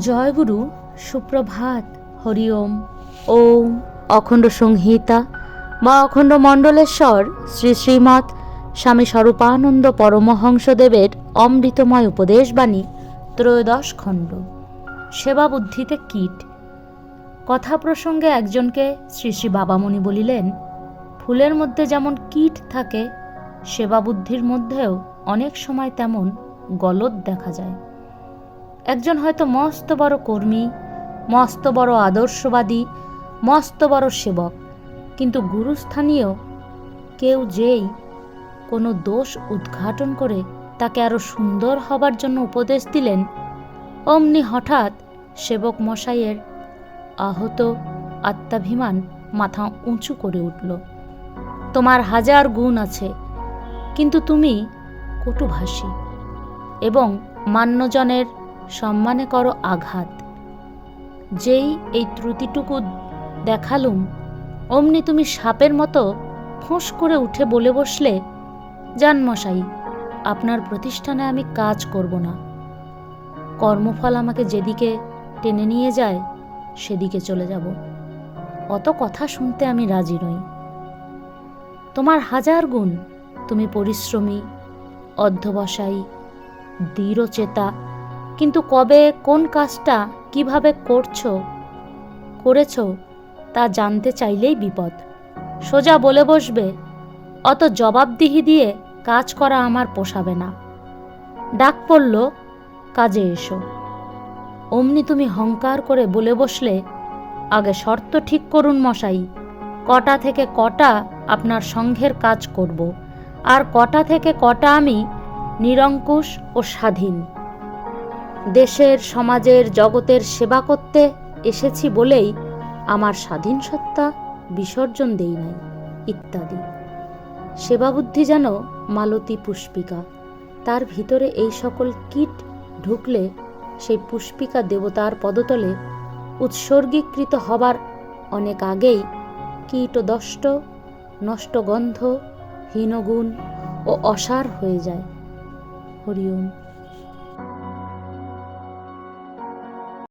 জয়গুরু, সুপ্রভাত। হরি ওম। ওম অখণ্ড সংহিতা বা অখণ্ড মণ্ডলেশ্বর শ্রী শ্রীমৎ স্বামী স্বরূপানন্দ পরমহংসদেবের অমৃতময় উপদেশবাণী, ত্রয়োদশ খণ্ড। সেবা বুদ্ধিতে কীট। কথা প্রসঙ্গে একজনকে শ্রী শ্রী বাবামণি বলিলেন, ফুলের মধ্যে যেমন কীট থাকে, সেবা বুদ্ধির মধ্যেও অনেক সময় তেমন গলদ দেখা যায়। একজন হয়তো মস্ত বড় কর্মী, মস্ত বড় আদর্শবাদী, মস্ত বড় সেবক, কিন্তু গুরুস্থানীয় কেউ যেই কোনো দোষ উদ্ঘাটন করে তাকে আরো সুন্দর হবার জন্য উপদেশ দিলেন, অমনি হঠাৎ সেবক মশাইয়ের আহত আত্মাভিমান মাথা উঁচু করে উঠল। তোমার হাজার গুণ আছে, কিন্তু তুমি কটুভাষী এবং মান্যজনের সম্মানে করো আঘাত। যেই এই ত্রুটিটুকু দেখালুম, অমনি তুমি সাপের মতো ফোঁস করে উঠে বলে বসলে, যান মশাই, আপনার প্রতিষ্ঠানে আমি কাজ করব না। কর্মফল আমাকে যেদিকে টেনে নিয়ে যায় সেদিকে চলে যাব। অত কথা শুনতে আমি রাজি নই। তোমার হাজার গুণ, তুমি পরিশ্রমী, অধ্যবসায়ী, দৃঢ়চেতা, কিন্তু কবে কোন কাজটা কিভাবে করেছ তা জানতে চাইলেই বিপদ। সোজা বলে বসবে, অত জবাবদিহি দিয়ে কাজ করা আমার পোষাবে না। ডাক পড়ল, কাজে এসো। অমনি তুমি হংকার করে বলে বসলে, আগে শর্ত ঠিক করুন মশাই, কটা থেকে কটা আপনার সংঘের কাজ করব, আর কটা থেকে কটা আমি নিরঙ্কুশ ও স্বাধীন। দেশের, সমাজের, জগতের সেবা করতে এসেছি বলেই আমার স্বাধীন সত্তা বিসর্জন দেই নাই, ইত্যাদি। সেবাবুদ্ধি যেন মালতী পুষ্পিকা, তার ভিতরে এই সকল কীট ঢুকলে সেই পুষ্পিকা দেবতার পদতলে উৎসর্গীকৃত হবার অনেক আগেই কীটদষ্ট, নষ্ট গন্ধ, হীনগুণ ও অসার হয়ে যায়। হরি ওম।